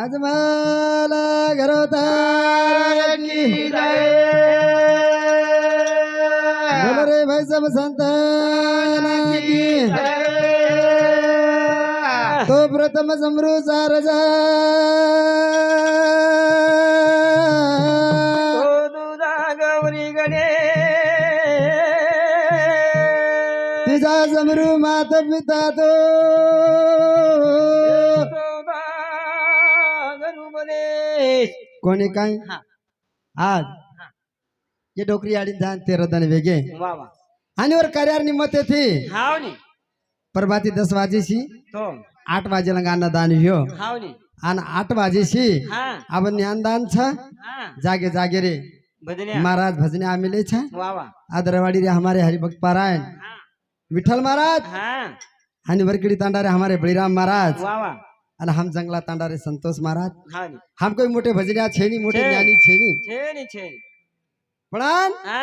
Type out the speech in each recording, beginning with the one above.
आज मला घरोतारकी बोल रे भाई सब संतानाकी तो प्रथम समरू सारजा तो दुधा गौरी गणे तिचा समरू माता पिता तो कोणी काय आज ये डोकरी आडी जान ते रदन वेगे वावा आणि वर कार्यार निमते थी हावनी प्रभाती 10 वाजेशी तो 8 वाजेला गाणं दान ह्यो हावनी आणि 8 वाजेशी हा आपण ज्ञानदान छ हा जागे जागे रे बदल्या महाराज भजने आमिले छ वावा आदरवाडी रे हमारे हरिभक्त पारायण हा विठल महाराज हा आणि वरकड़ी तांडा रे हमारे बलिराम महाराज वावा आणि हम जंगला तांडा रे संतोष महाराज हावनी हम कोई मोठे भजनिया छेनी मोठे छे। ज्ञानी छेनी छेनी छेनी पण हा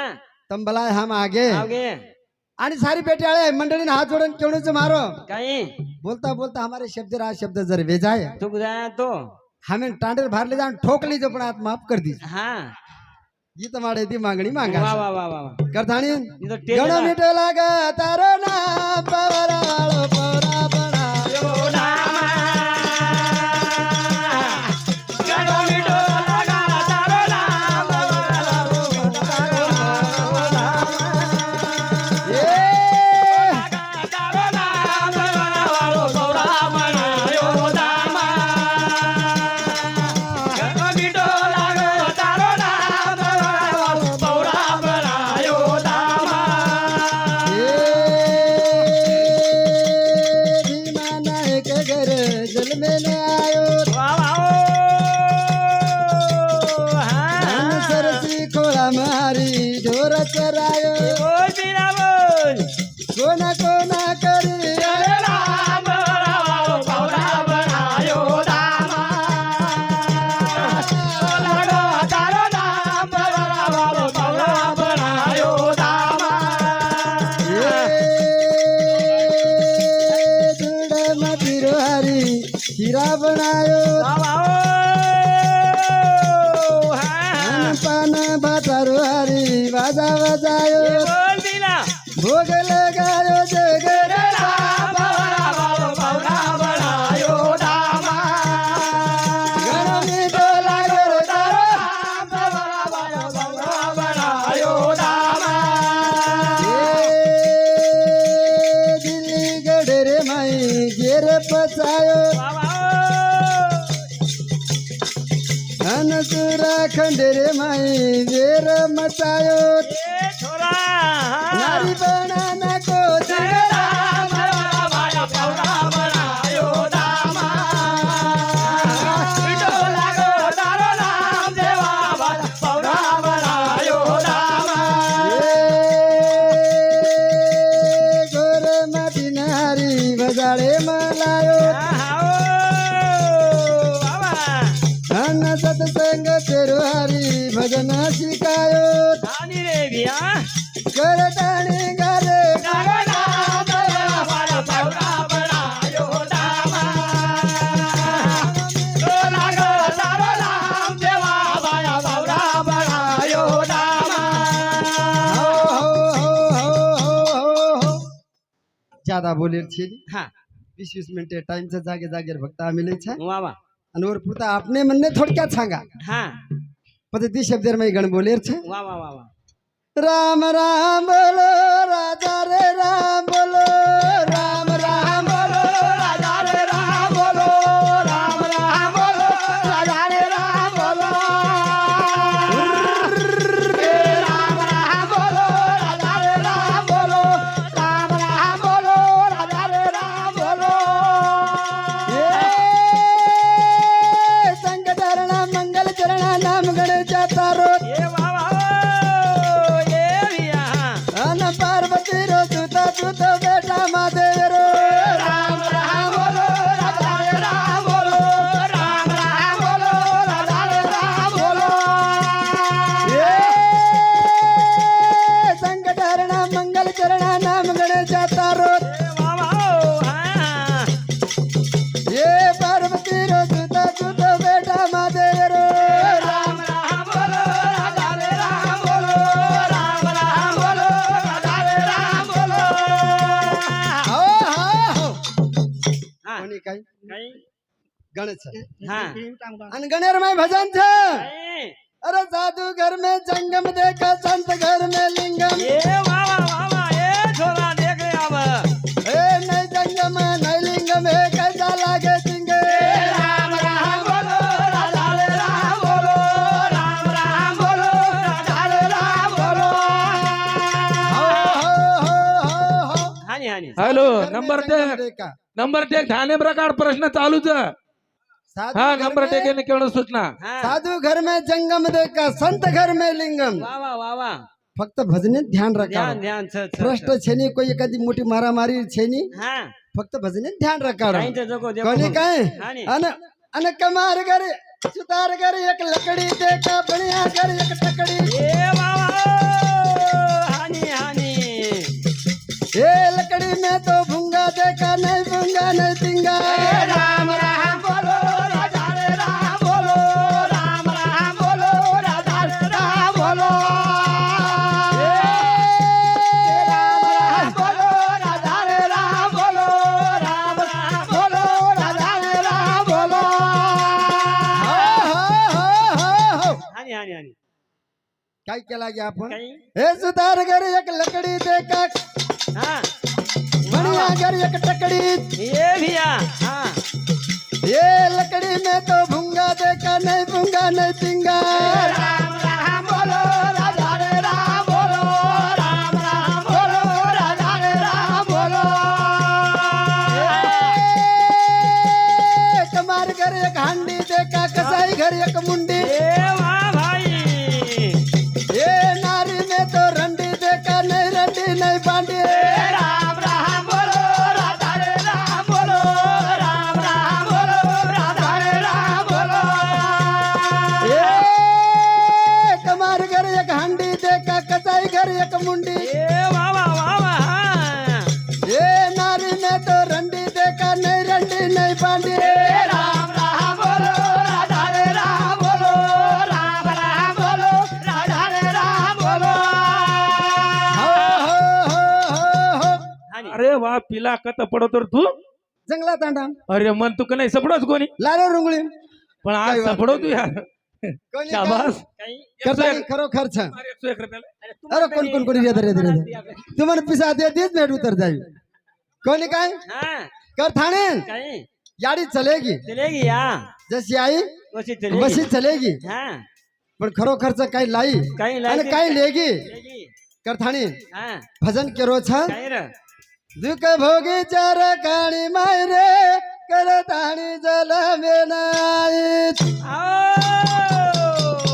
तंबलाय हम आगे आवगे आणि सारी पेट्याळे मंडळीने हात जोडून केवढूच मारो काही बोलता बोलता हमारे शब्द राज शब्द जर वेजाय तू गुदा तो हमें टांडे भरले जान ठोकली जो पण आत माफ कर दी हा गीत माडे दी मागणी मांगा वा वा वा वा करताणी इथं टेक गण मिठ लागा तारो ना पवराळो पोरा बडा यो नामा गण मिठो लगा तारो नाम ए तारो नाम गौरा म्हणा यो नामा गण मिठो लगा तारो नाम गौरा म्हणा यो नामा ए भीमा नायक घर जल में न आयो धन सरसी खोळा मारी ढोर चरायो कोणा कोणा करी खीरा बनायो पान भातारो हरी बाजा बजायो भोग लगायो जगर गण मिठो लागो दिल्ली गडरे माई गेर पचायो अनसुरा खंडेरे माई वेर मचायो नारी बना नको गोर माटी नारी बजाळे मलायो अन सत्संग तेरो हरी भजन शिकायो करताणी गारे ज्यादा बोलेर छे 20-20 मिनिटे टाइमचा जागे जागेर फक्त आम्ही लई छा आणि वर पुरता आपने म्हणणे थोडक्यात सांगा पद्धती शब्देर मै गण बोलेर छे राम राम बोलो राजा रे राम बोलो राम राम बोलो राजा रे राम बोलो राम राम बोलो राजा रे राम बोलो राम राम बोलो राजा रे राम बोलो राम राम बोलो राजा रे राम बोलो संग धरणा मंगल चरणा नाम गणेशा तारो अन पार्वती रो सुता सुत बेट ये पार्वती रो सुता सुता बेटा महादेव रो राम राम बोलो राधा रे राम बोलो राम राम बोलो राधा रे राम बोलो हो हो कोणी काय गणेश आणि गणेर में भजन छे अरे साधु घर में जंगम देखा संत घर में लिंगम ये वाह वाह वाह वाह ये छोरा देख अब ए नहीं जंगम नहीं लिंगम है कैसा लागे सिंगे राम राम बोलो राधा रे राम बोलो राम राम बोलो राधा रे राम बोलो हो हानी हानी हॅलो नंबर टेक देखा नंबर टेक ठाणे प्रकार प्रश्न चालूच साधु हा घर नंबर में- टेक केवळ सूचना साधु घर में जंगम देखा संत घर में लिंगम वाह वाह वाह वाह फक्त भजने ध्यान रखा ध्यान ध्यान भ्रष्ट छेनी कोई एखादी मोठी मारामारी छेनी हा फक्त भजने ध्यान रखा काहींचं जगो देखो कोणी काय हानी अन कमार घर सुतार घर एक लकड़ी देखा बढ़िया घर एक टकड़ी ये वाह वाह हानी हानी ये लकड़ी में तो भूंगा देखा नहीं भूंगा नहीं तिंगा राम राम बोलो राधा रे राम बोलो राम राम बोलो राधा रे राम बोलो राम राम बोलो राधा रे राम बोलो राम राम बोलो राधा रे राम बोलो हानी हानी हानी काय केला गे आपण काही हे सुतार घर एक लकड़ी देखा हा बढ़िया घर एक टकड़ी ये भैया हा ये लकड़ी में तो भूंगा देखा नहीं भूंगा नहीं तिंगा राम राम बोलो राधा रे राम बोलो राम राम बोलो राधा रे राम बोलो कमार घर एक हांडी देखा कसाई घर एक मुंडी ए वाह भाई ये नारी में तो रंडी देखा नहीं रंडी नहीं बांडी राम राम बोलो राधा रे राम बोलो राम राम बोलो राधा रे राम बोलो ये कमार घर एक हांडी देखा कसाई घर एक मुंडी ए वाह वाह वाह वाह ये नारी में तो रंडी देखा नहीं रंडी नहीं बांडी राम राम बोलो राधा रे राम बोलो राम राम बोलो राधा रे राम बोलो हो हो हानी अरे वा पिला कत पडतो रे तू जंगलात अंडा अरे मन तू का नाही सपडोच कोणी लारे रुंगळी पण आज काय सपडो तू यार कोणी शाबास काही करता खरोखर छान अरे 101 रुपयाला अरे कोण कोण कोणी रेदर रेदर तुम्हाला पिसा दे तीच नेट उतर जाईल कोणी काय हा कर थाने काही याडी चलेगी चलेगी या जशी आई वशी चलेगी बसी चलेगी हा पण खरोखरच काही लाई काही आणि लायकी काही लेगी चलेगी कर थाने हा भजन केरो छा काही रे दुख भोगी चार काणी मायरे कर थाणी जल मेनाई आओ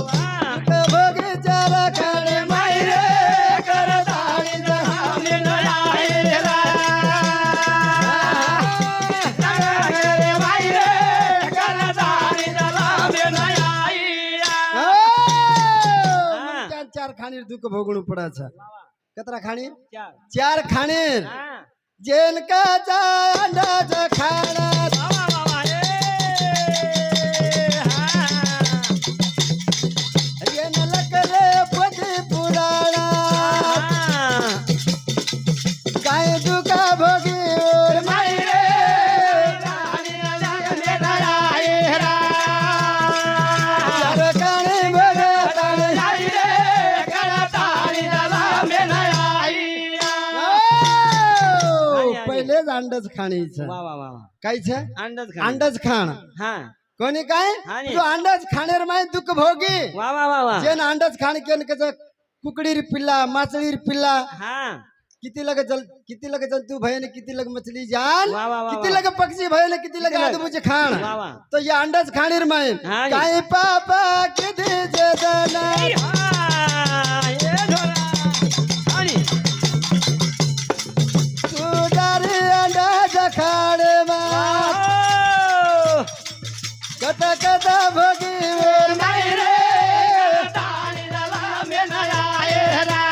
वाह दुख भोगी चार काणी मायरे कर थाणी जल चार खाणीर दुःख भोगणू पडायचं कतरा खाणी चार खाणीर जेन का अंदाज खाना येन लकरे पदी पुराणा काय दुका भोगी ओर मायरे चार खाणी भोगताणी पहिलेच अंडच खाणीचं वा वा वा कायच अंडच अंडच खाण हा कोणी काय हानी. तू अंडच खाणेर माय दुःख भोगी वा वा वा वा जेन अंडच खाण केन कच कुकडीर पिल्ला माचळीर पिल्ला हा किती लग जंतु भयन किती लग मछली जान वा वा वा किती लग पक्षी भयन किती लग किती लग? आदमुचे खाण वा वा तो ये अंडच खाणीर माय हानी. काय पापा किती जदना हा, ये ढोला. आणि तू डारी अंडच खाण मा आओ. कथा कथा भोगी ओर नाही रे ताणी झाला मे नाही रा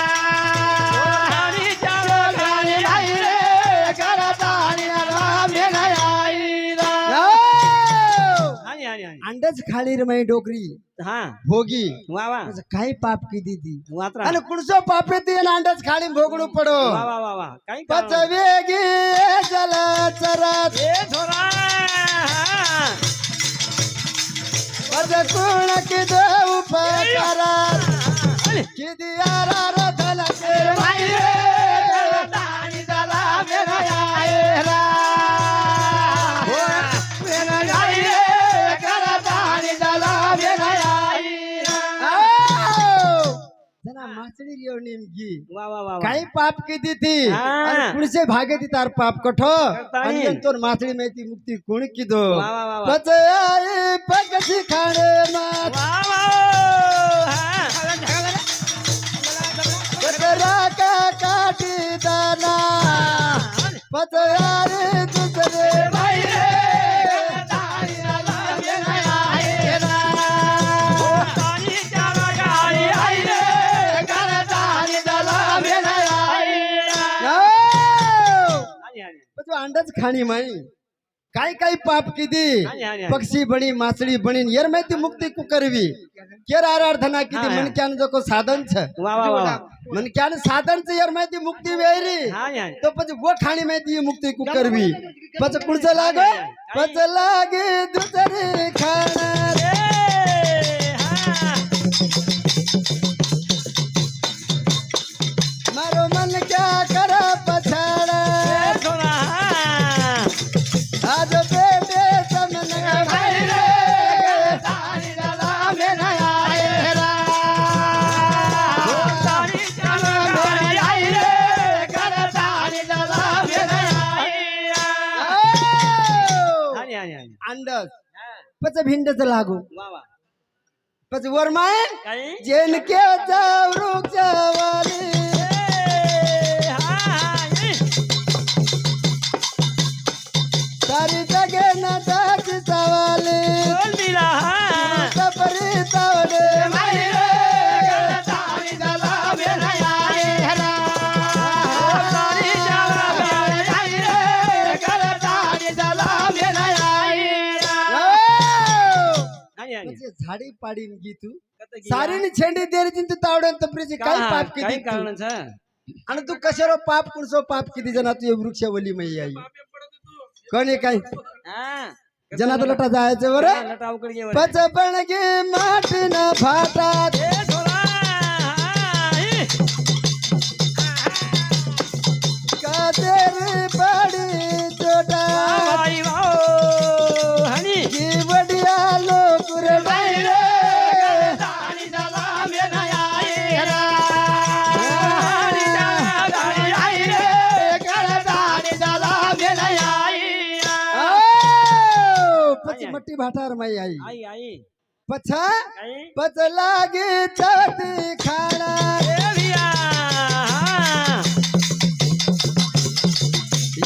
ताणी चालो गाणी नाही रे करा ताणी झाला मे नाही रा आणि अंडच खाली रे माई डोकरी हा भोगी वा वा म्हणजे काही पाप किती ती वात्रा आणि कुणसो पाप येते आणि अंडच खाली भोगणू पडो वा वा वा वा काही कारण पच वेगी जल चरात ए थोडा पच कुण कि देव उपकारात किती आरार धला के माई रे दानी दला मेरा आए रा मेरा आई रे कर दानी दला मेरा आई रा जना माचडी लियो नेमकी वा वा वा वा. काही पाप किती ती हा. आणि कुणसे भागे ती तार पाप कठो करतानी. आणि तोर माचडी माहिती मुक्ती कोण किदो वा वा वा वा. पच आई पगसी खाणे मात वा वा हा. पचरा का काटी दाना पच यारे दुसरे माई रे दानी दला मेरा आए रा तानी चारा गाई आई रे कर दानी दला मेरा आई रा आणि आणि पच अंडच खाणी माई काही काही पाप किती आणि आणि पक्षी बनी मासळी बनी यर माहिती मुक्ती कु करवी केर आराधना किती हा. मनक्यान जो को साधन छ वा वा वा मनक्यान साधन छ यर माहिती मुक्ती वेरी आणि आणि तो पच वो खाणी माहिती मुक्ती कु करवी पच कुणच लागे पच लागे दुसरे खाणार ए हा मारो मन क्या कर पछाड़ा ए थोडा हा. आज बेटे समन माई रे दानी दला मेरा आए रा तानी चारा गाई आई रे कर दानी दला मेरा आई रा आणि आणि आणि अंडस हा. पच भिंडच लागू वा वा पच वरमाय काही जेनके वृक्ष वाली ए हा हा ए. सारी जगे न दाची सवाली बोल दिला हा. सपरी तावडे माई रे कर दानी दला मेरा आए रा तानी चारा गाई आई रे कर दानी दला मेरा आई रा आणि आणि म्हणजे झाडी पाडीन गी तू कत की सारीनी छेंडी देरी तू तावडे तपरीची काही पाप काही किती कारण तू. छ आणि तू कशारो पाप कुणसो पाप किती जना तू वृक्ष वली मै आई कोणी काय हा जना लटा जायचं बरं लटावकडे घे पच बनगे माटी न फाटात ए थोडा हा. ए. का तेरी बडी चोटा आई वाओ हनी की बडिया लोक रे माई रे दानी दला मेरा आए रा दानी दला आई रे कर दानी दला मेरा आई रा पच मट्टी भाटार माई आई आई आई पछा काही पच लागे चौथी खाना ए भिया हा.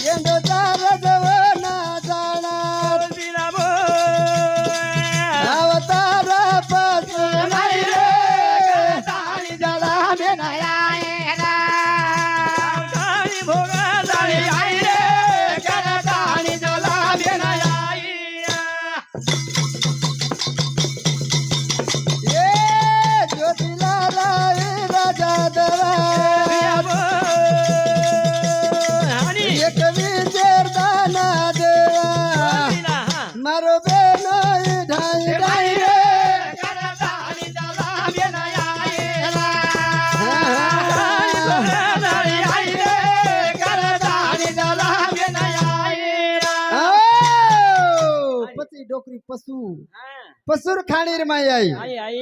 येंदो जवना जाणार बोल दिला बोल. अवतारा पास माई रे दानी दला मेरा आए रा तानी भोगा दानी तानी आई रे कर दानी दला मेरा आई रा ये ज्योतिला राय राजा दवा हनी एक विजर दाना देवा दिला हा. मारो बेनो ढाई माई ढाई रे कर दानी दला मेरा आए रा दानी दला आई रे कर दानी दला मेरा आई रा पची डोकरी पशु हा. पसुर खाणीर माई आई आई आई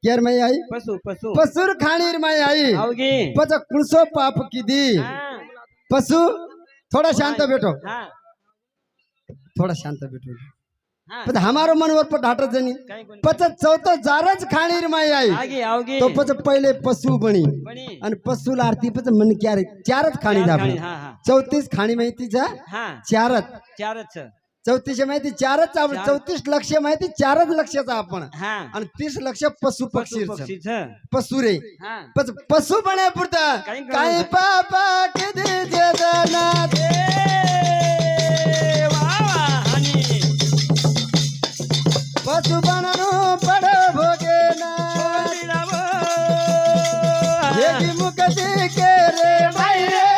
केर माई आई पशु पशु पसुर खाणीर माई आई आवगी पच कुणसो पाप किदी हा. पशु थोड़ा शांत बैठो हा. थोड़ा शांत बैठो हा. पच हमारो मन वर पर ढाटत जनी काही कोणी पच चौथो जारच खाणीर माई आई आगी आवगी तो पच पहिले पशु बनी बनी आणि पशुला आरती पच मन क्यारे चारच खाणी चार दाबली खाणी, हा हा 34 खाणी माहितीचा हा चारच चारच 34 माहिती चारच आपण चार. 34 लक्ष माहिती चारच लक्षाचा आपण हा आणि 30 लक्ष पशु पक्षी पक्षीच पशु रे हा पच पशु बने पुरता काही काही पापा किती जगन्नाथ ए वा वा हनी सुबणनो पड़ो भोगे ना ये मुक्ति के रे भाई रे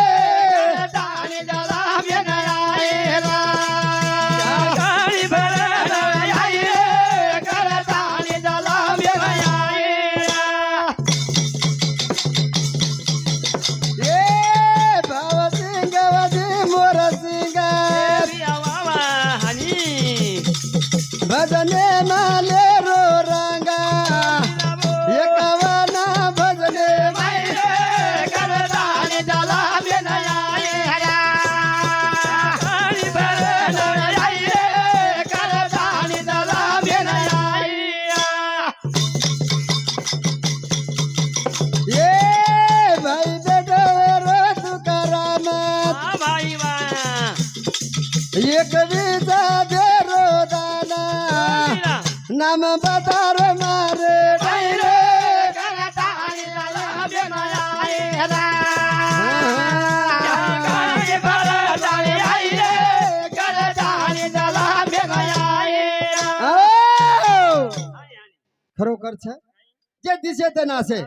दानी जला में आए रा गाड़ी भरा आई रे कर दानी जला में आए ये भाव सिंह वजी मोर सिंह वावा हानी भजने माले रो रंगा ये कवाना भजने आई रे कर दानी जला में आए रा गाड़ी भरा आई रे कर दानी जला में आए ये भाई बेटो रो तुकाराम भाई वा ये कविता दे रो दाना नाम बता रो मारे आई रे कर दानी जला में आए रा गाड़ी भरा दानी आई रे कर दानी जला में आए खरोखर છે જે દિશે તે નાશે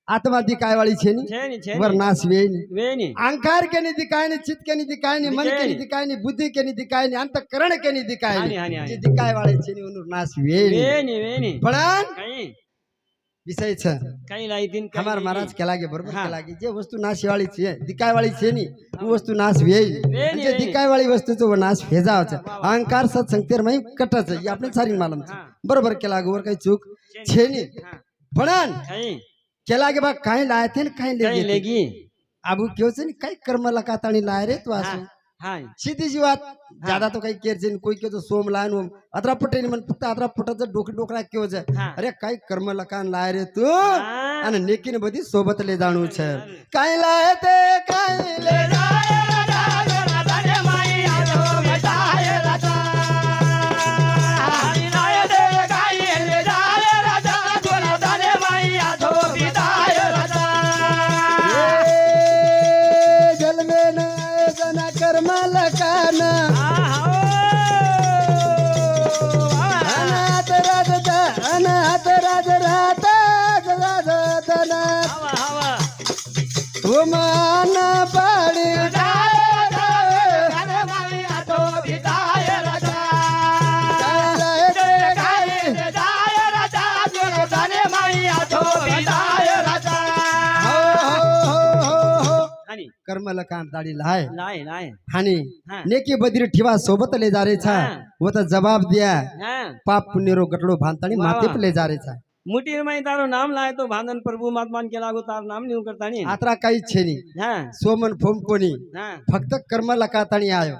આત્મા દિકાય વાળી છે ની છે ની છે વર નાશ વેય ની વેની अहंकार के नहीं दिखाए नहीं चित्त के नहीं दिखाए नहीं मन के नहीं दिखाए नहीं बुद्धि के नहीं दिखाए नहीं अंतकरण के नहीं दिखाए हानि, नहीं हानि, हानि. जे दिखाए वाले છે ની ઓનું નાશ વેય નહીં વેની વેની પણ કઈ વિષય છે કઈ લાઈ દીન કઈ हमार નહીં. महाराज के लागे बरोबर हाँ. के लागे जे वस्तु नाश वाली છે दिखाए वाली છે ની वो वस्तु नाश वेय वेय नहीं नहीं, जे वेय दिखाए वाली वस्तु છે वो नाश भेजा છે अहंकार सत्संगतेर में कट છે ये આપણે સારી માलूम છે हाँ. बरोबर के लागे और कई चूक છે नहीं હા પણ કઈ के लागे बा काई लाए थे काई ले કઈ गए थे લેગી अब क्यों से नहीं कई कर्म लकातानी लाए रे तो आसू હા सीधी जी बात ज्यादा तो काही केर जेन कोई के तो सोम लायन ओम अतरा पटेल मन फक्त अतरा पटाचं डोकरा क्यों છે હા. अरे काई कर्म लकान लाए रे तू હા. અને नेकीने बधी सोबत ले जाणू છે काई लाए ते काई ले जाए राजा जोरा धने माई आजो बेटाए राजा आई लाए दे गाई ले जाए राजा जोरा धने माई आजो बेटाए राजा ये जल में न आए जना कर्म लकान अनाथ राज अनाथ राज राता राज तना वो माना पाड़ी धने माई आजो बेटाए राजा लाए ते गाई ले जाए राजा जोरा धने माई आजो बेटाए राजा हो હાની कर्म लकान दाड़ी लाए લાય લાય हानी हाँ. नेकी बदरी ठेवा सोबत ले जा रे छा हाँ. वो तो जवाब दिया હા पाप पुण्य रो गटड़ो भांतानी वाह, माथे वाह. पे ले जा रे छा मुठीर में तारो नाम लाए तो भांदन प्रभु महात्मान के लागो तार नाम नहीं करता नहीं आत्रा काही छेनी हाँ सोमन फोम कोणी हाँ फक्त कर्म लकातानी आयो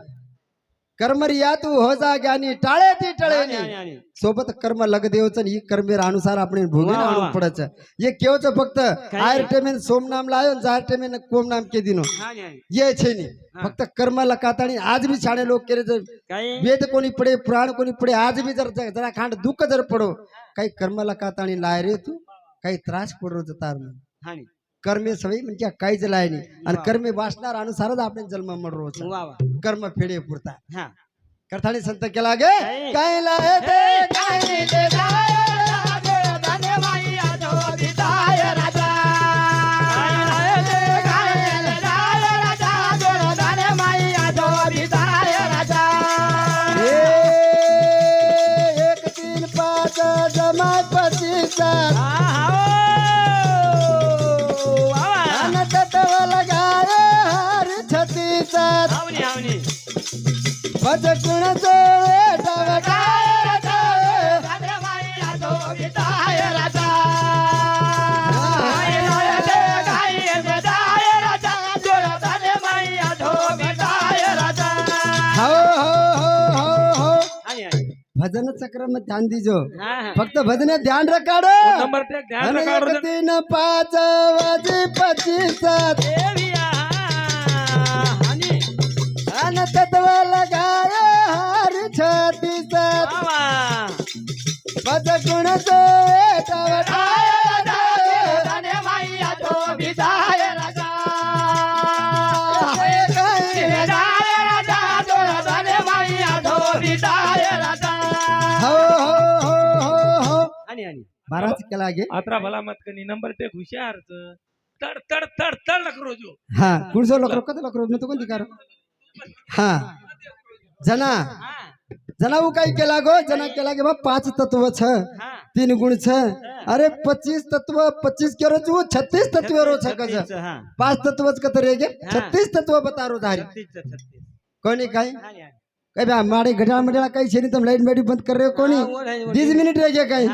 कर्म रिया तू हो जा ज्ञानी टाळे ती टळे हानी, नी हानी, हानी. सोबत कर्म लग देवच ही कर्मेर अनुसार આપણે ભોગવીને વાહ, વાહ, આવવું વાહ. પડે છે ये કેવો છે ફક્ત કઈ આયર નહીં. ટેમેન સોમ નામ લાયો ને જાર ટેમેન કોમ નામ કે દીનો हानी, हानी. ये છે ની હા. फक्त कर्म लकातानी आज भी छाणे लोग करे છે कई वेद कोणी पडे पुराण कोणी पडे आज भी जरा खांड दुःख जर पडो काही कर्म लकातानी लाय रे तू काही त्रास पडो जतार हानी कर्मे सवय म्हणजे काहीच लाय नाही आणि कर्मे वासनार अनुसारच આપણે जन्म મળરો છે वाह वाह कर्म फेडे पुरता हाँ करथाणी संत के लागे कई. काय लाय ते गाई ले जाए राजा जोरा धने माई आजो बेटाए राजा आई ले जाए राजा जोरा धने माई आजो बेटाए राजा ए, 1 3 5 जमा 25 अन तत्व लगाए हर 36 हावनी हावनी पद गुण जो गाए राजा धने माई आजो बेटाए राजा आई ले जाए राजा जोरा धने माई आजो बेटाए राजा हो हो हो हो हो हानी हानी भजन चक्र में ध्यान दीजो हाँ हाँ फक्त भजने ध्यान रखाडो नंबर पे ध्यान અને रखा 1 3 5 वाजे 25 देविया हानी अन तत्व लगाए हर 36 वाह पद गुण जो गाए राजा धने माई आजो बेटाए राजा आई ले जाए राजा जोरा धने माई आजो बेटाए हो हो हो हो हो आणि बाराच केला गे अतरा भला मत कनी नंबर टेक हुशार तड तड तड तड लख रोजो हा पुढचं लोक कधी लोक मी तो कोणती कार हा जना जनाऊ काय केला गो जना केला गे बा 5 तत्व छ 3 गुण छ अरे 25 तत्व 25 केरो छु 36 तत्व रो छ कज 5 तत्व कत रे गे 36 तत्व बता रो धारी कोणी काय कई बा माड़े घड़ा मडा कई छे तुम लाइट मेडी बंद कर रहे हो कोनी 20 मिनट रह गए कई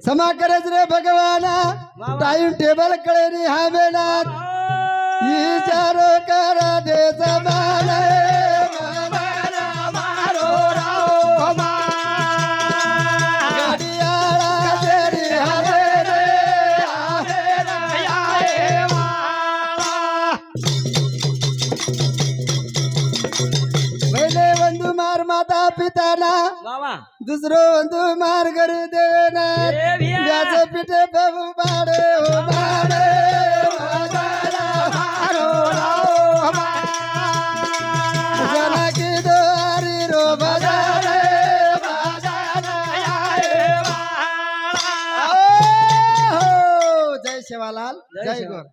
समा करे रे भगवाना टाइम टेबल करे नी हावे ना विचारो कर दे जमाने मारो राओ मा गडियाला तेरी हावे रे आए वाला पहले बंधु मार माता पिता ना दूसरो बंधु मार कर देना व्यास पिटे बाबू बाड़े हो बाड़े मारो राओ जना की दोहारी रो बजारे जय सेवालाल जय गौर